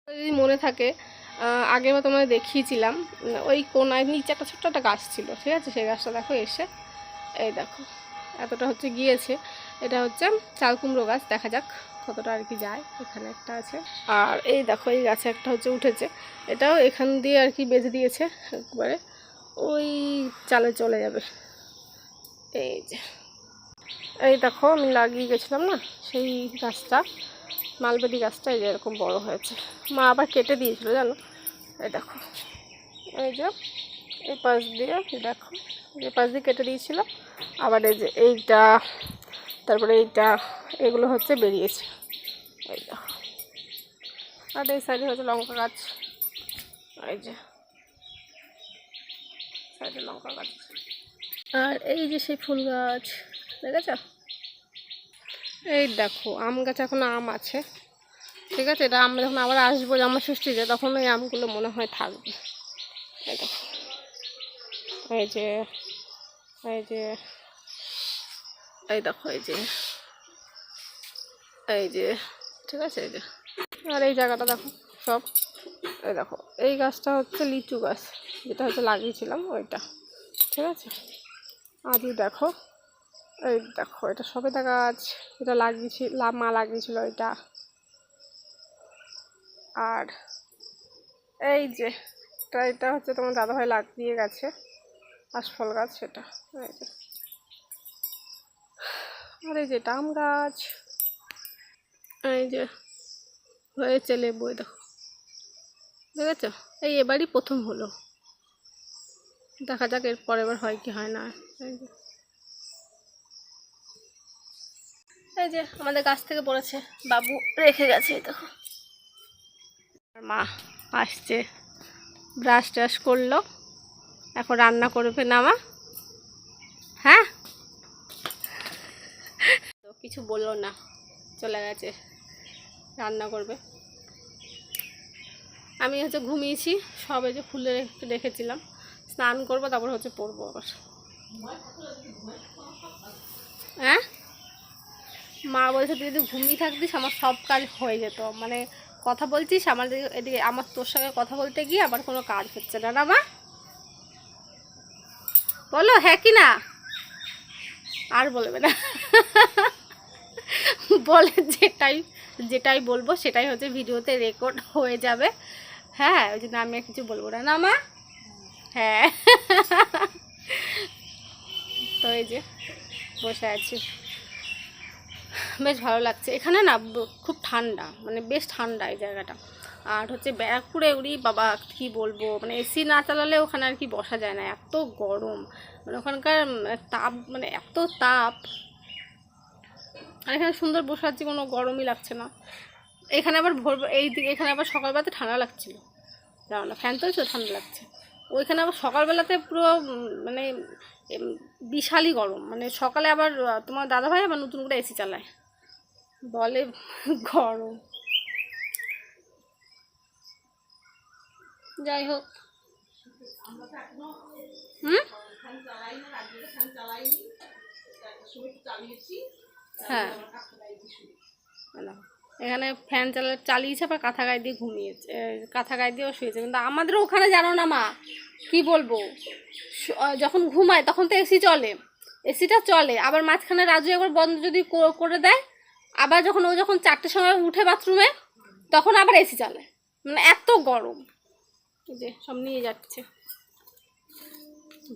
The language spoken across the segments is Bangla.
যদি মনে থাকে আগের বার তোমাদের দেখিয়েছিলাম ওই কোনায় নিচে একটা ছোট্ট একটা গাছ ছিল, ঠিক আছে? সেই গাছটা দেখো এসে এই দেখো এতটা হচ্ছে গিয়েছে। এটা হচ্ছে চাল কুমড়ো গাছ, দেখা যাক কতটা আর কি যায়। এখানে একটা আছে, আর এই দেখো এই গাছে একটা হচ্ছে উঠেছে, এটাও এখান দিয়ে আর কি বেঁধে দিয়েছে একবারে ওই চালে চলে যাবে। এই যে এই দেখো আমি লাগিয়ে গেছিলাম না সেই গাছটা, মালবেরি গাছটা, এই যে এরকম বড় হয়েছে। মা আবার কেটে দিয়েছিল জানো, এই দেখো এই যে এই পাশ দিয়ে দেখো এই পাশ দিয়ে কেটে দিয়েছিল, আবার এই যে এইটা, তারপরে এইটা, এগুলো হচ্ছে বেরিয়েছে এই দেখো। আর এই সাইডে হচ্ছে লঙ্কা গাছ, এই যে সাইডে লঙ্কা গাছ, আর এই যে সেই ফুল গাছ দেখেছ। এই দেখো আম গাছ, এখন আম আছে, ঠিক আছে? এটা আমরা যখন আবার আসবো জামা ষষ্ঠীতে তখন ওই আমগুলো মনে হয় থাকবে। এই দেখো এই যে এই যে এই দেখো এই যে এই যে, ঠিক আছে? এই যে, আর এই জায়গাটা দেখো সব, এই দেখো এই গাছটা হচ্ছে লিচু গাছ, যেটা হচ্ছে লাগিয়েছিলাম ওইটা, ঠিক আছে? আজই দেখো এই দেখো এটা সবেদা গাছ, এটা মা লাগিয়েছিল এটা। আর এই যে এটা হচ্ছে তোমার দাদাভাই লাগিয়ে গেছে আশফল গাছ, সেটা এই যে। আর এই যে আম গাছ, এই যে হয়েছে লেবু, দেখো দেখেছ? এই এবারই প্রথম হলো, দেখা যাক এর পরের বার হয় কি হয় না। এই যে আমাদের গাছ থেকে পড়েছে, বাবু রেখে গেছে, দেখো। মা আসছে, ব্রাশ ট্রাশ করলো, এখন রান্না করবে না মা? হ্যাঁ, তো কিছু বললো না, চলে গেছে রান্না করবে। আমি হচ্ছে ঘুমিয়েছি, সবে যে খুলে রেখেছিলাম, স্নান করবো তারপর হচ্ছে পড়বো আবার। হ্যাঁ, মা বলছে তুই যদি ঘুমিয়ে থাকতিস আমার সব কাজ হয়ে যেত, মানে কথা বলছিস আমার এদিকে, আমার তোর সঙ্গে কথা বলতে গিয়ে আবার কোনো কাজ হচ্ছে না, না মা? বলো হ্যাঁ কি না, আর বলবে না। বলে যেটাই যেটাই বলবো সেটাই হচ্ছে ভিডিওতে রেকর্ড হয়ে যাবে। হ্যাঁ, ওই জন্য আমি আর কিছু বলবো না, না মা? হ্যাঁ। তো এই যে বসে আছি, বেশ ভালো লাগছে এখানে না, খুব ঠান্ডা, মানে বেশ ঠান্ডা এই জায়গাটা। আর হচ্ছে ব্যারাকপুরে উড়ি বাবা কি বলবো, মানে এসি না চালালে ওখানে আর কি বসা যায় না, এত গরম, মানে ওখানকার তাপ, মানে এত তাপ। আর এখানে সুন্দর বসে আছি, কোনো গরমই লাগছে না। এখানে আবার এখানে আবার সকালবেলাতে ঠান্ডা লাগছিল, জানো না, ফ্যান চলছে ঠান্ডা লাগছে। ওইখানে আবার সকালবেলাতে পুরো মানে বিশালই গরম, মানে সকালে আবার তোমার দাদাভাই আবার নতুন করে এসি চালায়, বলে গরম। যাই হোক, হ্যাঁ, এখানে ফ্যান চালিয়েছে, আবার কাঁথা গায়ে দিয়ে ঘুমিয়েছে, কাঁথা গায়ে দিয়েও শুয়েছে। কিন্তু আমাদেরও ওখানে জানো না মা, কি বলবো, যখন ঘুমায় তখন তো এসি চলে, এসিটা চলে, আবার মাঝখানে রাজু একবার বন্ধ যদি করে দেয়, আবার যখন 4টের সময় উঠে বাথরুমে তখন আবার এসি চালায়, মানে এত গরম। এই যে সব নিয়ে যাচ্ছে,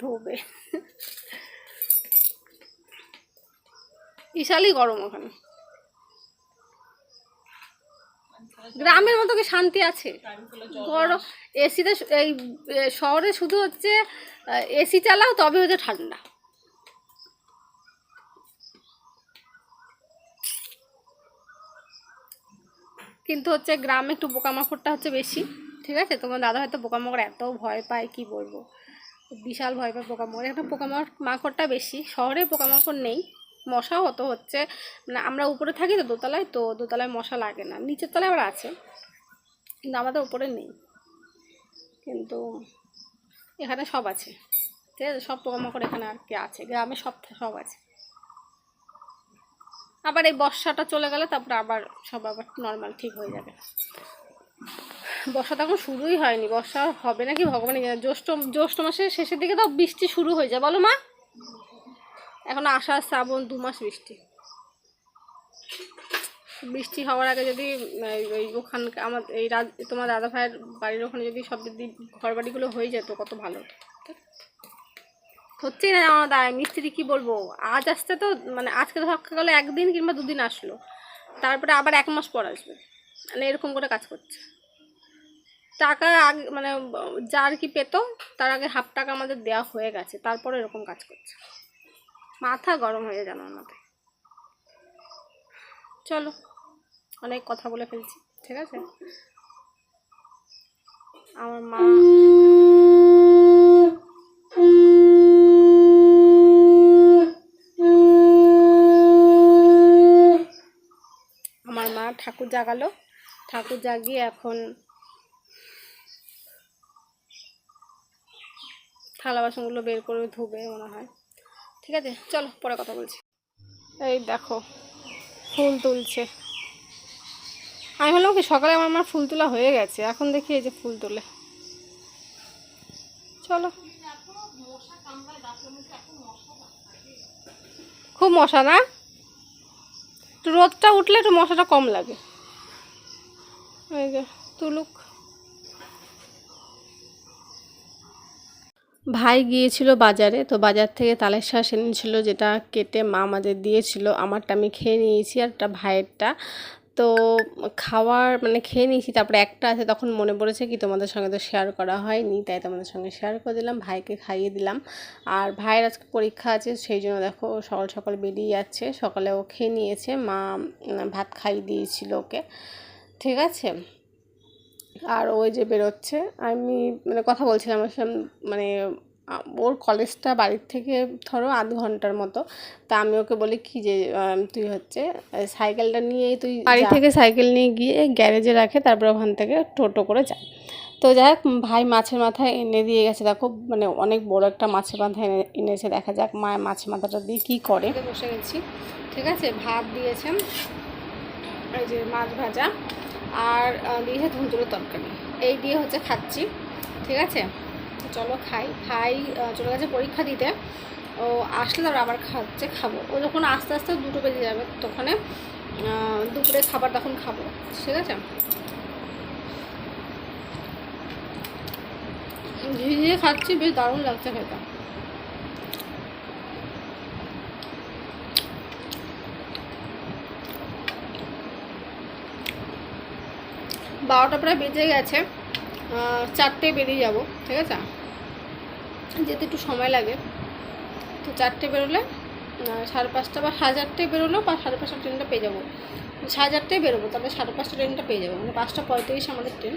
ধোবে। বিশালই গরম ওখানে, গ্রামের মতো কি শান্তি আছে? গরম, এসিতে এই শহরে শুধু হচ্ছে এসি চালাও তবে হচ্ছে ঠান্ডা। কিন্তু হচ্ছে গ্রামে একটু পোকামাকড়টা হচ্ছে বেশি, ঠিক আছে? তোমার দাদা হয়তো পোকামাকড় এত ভয় পায় কি বলবো, বিশাল ভয় পায় পোকামাকড়, একটা পোকামাকড়টা বেশি। শহরে পোকামাকড় নেই, মশাও অত হচ্ছে, মানে আমরা উপরে থাকি তো দোতলায়, তো দোতলায় মশা লাগে না, নিচের তলায় আবার আছে, কিন্তু আমাদের উপরে নেই। কিন্তু এখানে সব আছে, ঠিক আছে? সব পোকামাকড় এখানে আর কি আছে, গ্রামে সব আছে। আবার এই বর্ষাটা চলে গেলে তারপরে আবার সব আবার নর্মাল ঠিক হয়ে যাবে। বর্ষা তো এখন শুরুই হয়নি, বর্ষা হবে নাকি ভগবানই জানে। জ্যৈষ্ঠ মাসের শেষের দিকে তো বৃষ্টি শুরু হয়ে যায়, বলো মা? এখন আষাঢ় শ্রাবণ 2 মাস বৃষ্টি। বৃষ্টি হওয়ার আগে যদি ওই ওখানে আমার এই তোমার দাদা ভাইয়ের বাড়ির ওখানে যদি সব যদি ঘর বাড়িগুলো হয়ে যেত কত ভালো হতো। হচ্ছেই না আমার দায়, মিস্ত্রি কি বলবো, আজ আসতে তো মানে আজকে ধক্কা গেলে 1 দিন কিংবা 2 দিন আসলো, তারপরে আবার 1 মাস পর আসবে, মানে এরকম করে কাজ করছে। টাকা আগে মানে যার কি পেতো তার আগে হাফ টাকা আমাদের দেওয়া হয়ে গেছে, তারপরে এরকম কাজ করছে। মাথা গরম হয়ে যায় আমার মাথায়। চলো, অনেক কথা বলে ফেলছি, ঠিক আছে। আমার মা ঠাকুর জাগালো, ঠাকুর জাগিয়ে এখন থালা বাসনগুলো বের করে ধুবে মনে হয়। ঠিক আছে, চলো পরে কথা বলছি। এই দেখো ফুল তুলছে। আমি ভাবলাম কি সকালে আমার মা ফুল তোলা হয়ে গেছে, এখন দেখি এই যে ফুল তোলে। চলো। খুব মশা না? একটু রোদটা উঠলে একটু মশাটা কম লাগে। এই যে তুলুক। ভাই গিয়েছিল বাজারে, তো বাজার থেকে তালের শাঁস এনেছিল, যেটা কেটে মা আমাদের দিয়েছিল। আমারটা আমি খেয়ে নিয়েছি আর একটা ভাইয়েরটা। তো খাওয়ার মানে খেয়ে নিয়েছি, তারপরে একটা আছে, তখন মনে পড়েছে কি তোমাদের সঙ্গে তো শেয়ার করা হয়নি, তাই তোমাদের সঙ্গে শেয়ার করে দিলাম, ভাইকে খাইয়ে দিলাম। আর ভাইয়ের আজকে পরীক্ষা আছে, সেই জন্য দেখো সকাল সকাল বেরিয়ে যাচ্ছে। সকালে ও খেয়ে নিয়েছে, মা ভাত খাইয়ে দিয়েছিল ওকে, ঠিক আছে। আর ওই যে বেরোচ্ছে, আমি মানে কথা বলছিলাম মানে ওর কলেজটা বাড়ির থেকে ধরো আধ ঘন্টার মতো। তা আমি ওকে বলি কি যে তুই হচ্ছে সাইকেলটা নিয়েই তুই বাড়ি থেকে সাইকেল নিয়ে গিয়ে গ্যারেজে রাখে, তারপর ওখান থেকে টোটো করে যায়। তো যাই হোক, ভাই মাছের মাথায় এনে দিয়ে গেছে, দেখো মানে অনেক বড় একটা মাছের মাথা এনেছে। দেখা যাক মা মাছের মাথাটা দিয়ে কী করে। বসে গেছি, ঠিক আছে। ভাত দিয়েছেন, এই যে মাছ ভাজা, আর দিয়েছে ধুন্দুলের তরকারি, এই দিয়ে হচ্ছে খাচ্ছি, ঠিক আছে। চলো খাই। ভাই চলে গেছে পরীক্ষা দিতে, ও আসলে তারপর আবার খাবো। ও যখন আস্তে আস্তে 2টো বেজে যাবে, তখন দুপুরে খাবার তখন খাবো, ঠিক আছে। ঝিঝিয়ে খাচ্ছি, বেশ দারুণ লাগছে খেতে। বারোটা প্রায় বেজে গেছে, 4টে বেরিয়ে যাব, ঠিক আছে। যেতে একটু সময় লাগে, তো 4টে বেরোলে 5:30 বা 4:30 বেরোলো, বা 5:30 ট্রেনটা পেয়ে যাবো। 4:30 বেরোবো, তারপরে 5:30 ট্রেনটা পেয়ে যাবো, মানে 5:35 আমাদের ট্রেন।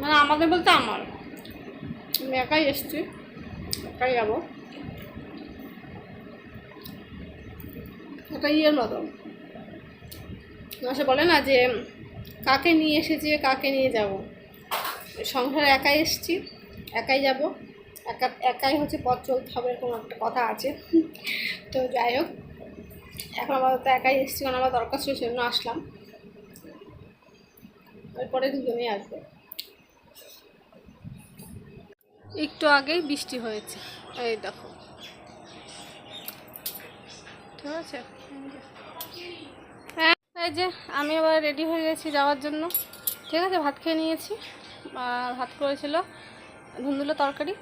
মানে আমাদের বলতে আমার, আমি একাই এসছি, একাই যাবো। একটা ইয়ের মতন সে বলে না যে কাকে নিয়ে এসেছি কাকে নিয়ে যাব, সংসারে একাই এসেছি, একাই যাব, একাই হচ্ছে পথ চলতে হবে, এরকম একটা কথা আছে। তো যাই হোক, এখন আপাতত একাই এসেছি, কারণ আমার দরকার ছিল, সেজন্য আসলাম। এরপরে দুজনেই আসবে। একটু আগেই বৃষ্টি হয়েছে, এই দেখো, ঠিক আছে। হ্যাঁ, এই যে আমি আবার রেডি হয়ে গেছি যাওয়ার জন্য, ঠিক আছে। ভাত খেয়ে নিয়েছি, ভাত করেছিল ধুন্দুলের তরকারি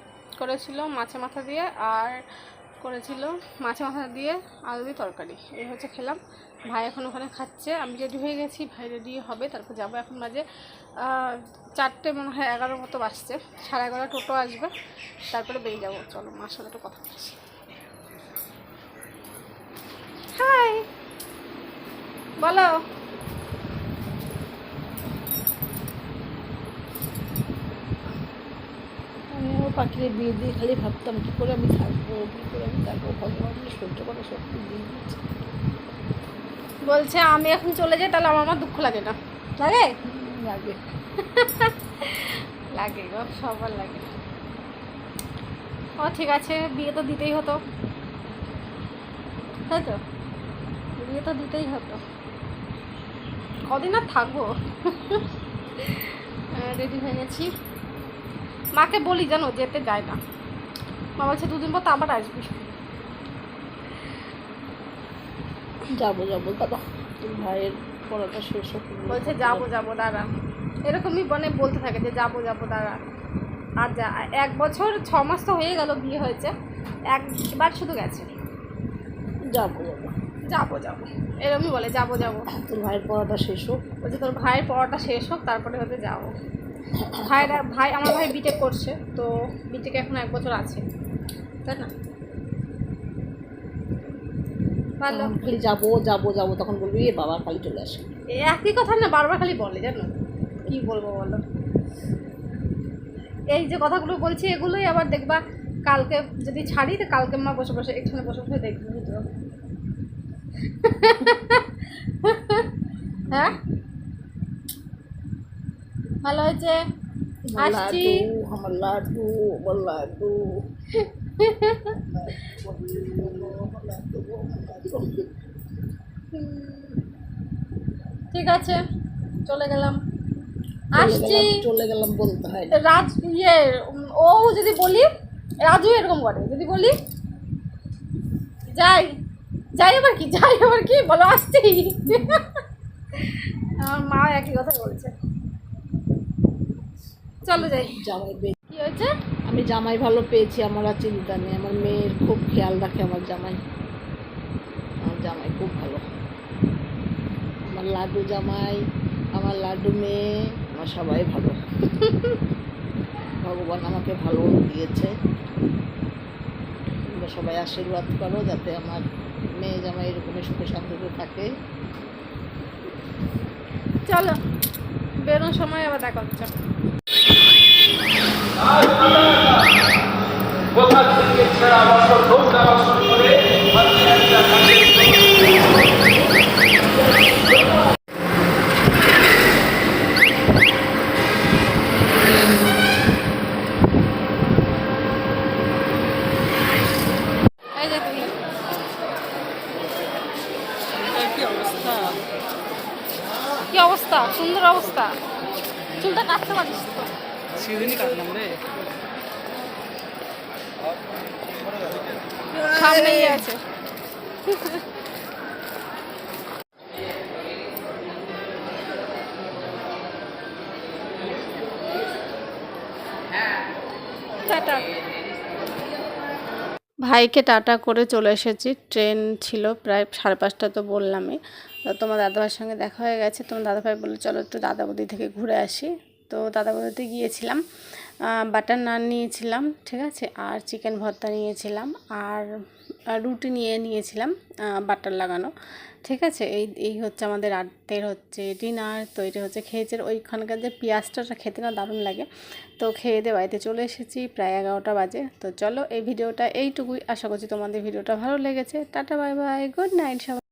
করেছিল মাছের মাথা দিয়ে, আর করেছিল মাছের মাথা দিয়ে আলু দিয়ে তরকারি, এই হচ্ছে খেলাম। ভাই এখন ওখানে খাচ্ছে, আমি রেডি হয়ে গেছি, ভাই রেডি হবে, তারপর যাবো। এখন বাজে 4টে মনে হয় 11 মতো বাজছে, 11:30 টোটো আসবে, তারপরে বেরিয়ে যাবো। চলো মার সাথে একটু কথা বলছি। হাই বলো। আমিও পাখির বিয়ে দিয়ে খালি ভাবতাম কী করে আমি থাকবো, কী করে আমি থাকবো, ভগবান সহ্য করা শক্তি দিয়ে দিচ্ছে। বলছে আমি এখন চলে যাই, তাহলে আমার দুঃখ লাগে না? লাগে লাগে লাগে গো, সবার লাগে। ও ঠিক আছে, বিয়ে তো দিতেই হতো, তাই তো, বিয়ে তো দিতেই হতো। কদিন আর থাকবো। রেডি হয়ে গেছি। মাকে বলি জানো যেতে যায় না, মা বলছে 2 দিন পর তো আবার আসবি। যাবো যাবো দাদা, তোর ভাইয়ের পড়াটা শেষ হোক। বলছে যাবো যাবো দাঁড়া, এরকমই মানে বলতে থাকে যে যাবো যাবো দাঁড়া। আর যা 1 বছর 6 মাস তো হয়ে গেল বিয়ে হয়েছে, একবার শুধু গেছে। যাবো যাবো যাবো যাবো এরকমই বলে, যাবো যাবো। তোর ভাইয়ের পড়াটা শেষ হোক। বলছে তোর ভাইয়ের পড়াটা শেষ হোক তারপরে হতে যাবো। আমার ভাই বিটেক করছে, তো বিটেক এখন 1 বছর আছে, তাই না? ভালো। খালি যাবো যাবো যাবো, তখন বলবি এ বাবা খালি চলে আসে। একই কথা না, বারবার খালি বলে, জানো কি বলবো বলো। এই যে কথাগুলো বলছি এগুলোই আবার দেখবা কালকে যদি ছাড়ি, তো কালকে মা বসে বসে এখানে বসে বসে দেখবে ভিডিও। হ্যাঁ ভালো হয়েছে, আসছি। আমার লাড্ডু আমার লাড্ডু। ঠিক আছে চলে গেলাম, আসছি। চলে গেলাম বলতে হয়। ও যদি বলি, রাজু এরকম করে, যদি বলি যাই যাই আবার কি বলো আসছি। আমার মা একই কথা বলছে, চলো যাই। জামাই কি হয়েছে? আমি জামাই ভালো পেয়েছি, আমার আর চিন্তা নেই। আমার মেয়ের খুব খেয়াল রাখে আমার জামাই খুব ভালো। আমার লাড্ডু জামাই, আমার লাড্ডু মেয়ে, আমার সবাই ভালো। ভগবান আমাকে ভালো দিয়েছে। তোমরা সবাই আশীর্বাদ করো যাতে আমার মেয়ে জামাই এরকমই সুখে শান্তিতে থাকে। চলো বেরোনোর সময় আবার দেখা হচ্ছে। কোথা থেকে ছেঁড়া বছর দৌড়া বছর করে এই যে তুমি কি অবস্থা, সুন্দর অবস্থা। চুলটা কাটতে পারিস তো? সেদিনই কাটলাম রে। সামনেই আছে। টাটা। ভাইকে টাটা করে চলে এসেছি। ট্রেন ছিল প্রায় 5:30, তো বললামই। তো তোমার দাদাভাইয়ের সঙ্গে দেখা হয়ে গেছে। তোমার দাদাভাই বললো চলো একটু দাদাবৌদি থেকে ঘুরে আসি। তো দাদাবৌদিতে গিয়েছিলাম, বাটার নান নিয়েছিলাম, ঠিক আছে, আর চিকেন ভর্তা নিয়েছিলাম, আর রুটি নিয়েছিলাম বাটার লাগানো, ঠিক আছে। এই হচ্ছে আমাদের রাতের হচ্ছে ডিনার। তো এটা হচ্ছে খেয়েছে। ওইখানকার যে পেঁয়াজটা খেতে না দারুণ লাগে। তো খেয়ে দিয়ে বাড়িতে চলে এসেছি, প্রায় 11টা বাজে। তো চলো এই ভিডিওটা এইটুকুই। আশা করছি তোমাদের ভিডিওটা ভালো লেগেছে। Tata bye bye, good night সবাই।